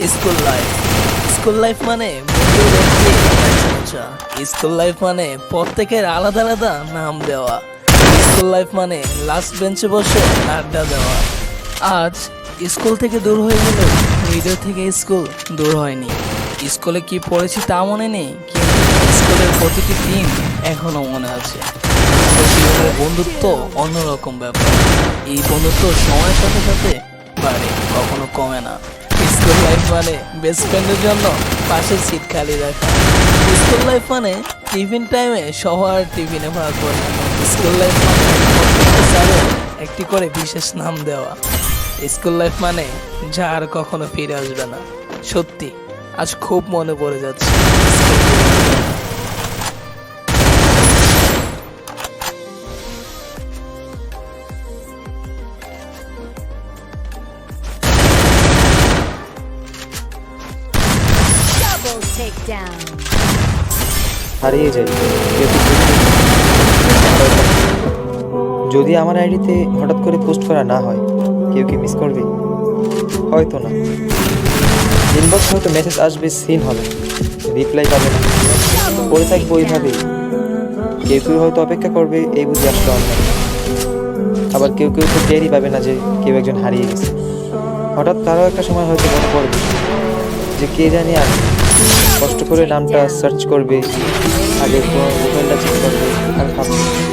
School life. School life মানে বন্ধুর একটি মজা। স্কুল লাইফ মানে প্রত্যেকের আলাদা আলাদা নাম দেওয়া। স্কুল লাইফ মানে লাস্ট বেঞ্চে বসে আড্ডা দেওয়া। আজ স্কুল থেকে দূর হয়ে গেলেও হৃদয় থেকে স্কুল দূর হয়নি। স্কুলে কি পড়েছি তা মনে নেই, কিন্তু স্কুলের প্রতিটি দিন এখনো মনে আছে। জীবনের বন্ধুত্ব অন্যরকম ব্যাপার। এই বন্ধুত্ব সময়ের সাথে সাথে বাড়ে, কখনো কমে না। স্কুল লাইফ মানে বেস্ট ফ্রেন্ডের জন্য পাশের সিট খালি রাখা। স্কুল লাইফ মানে টিফিন টাইমে সবার টিফিনে ভাগ করে। স্কুল লাইফ মানে প্রত্যেকটা স্যারের একটি করে বিশেষ নাম দেওয়া। স্কুল লাইফ মানে যা আর কখনো ফিরে আসবে না। সত্যি আজ খুব মনে পড়ে যাচ্ছে। Double takedown. হারিয়ে যাই যদি আমার আইডিতে হঠাৎ করে পোস্ট করা না হয়, কেউ কি মিস করবে? হয়তো না। ইনবক্স হয়তো মেসেজ আসবে, সিন হবে, রিপ্লাই পাবে না, পড়ে থাকবে ওইভাবেই। কেউ কেউ হয়তো অপেক্ষা করবে এই বুঝে আসলে অনলাইন। আবার কেউ কেউ তো টেরই পাবে না যে কেউ একজন হারিয়ে গেছে। হঠাৎ কারো একটা সময় হয়তো মনে পড়বে যে কে জানি আর কষ্ট করে নামটা সার্চ করবে, আগের মোবাইলটা চেক করবে আর ভাববে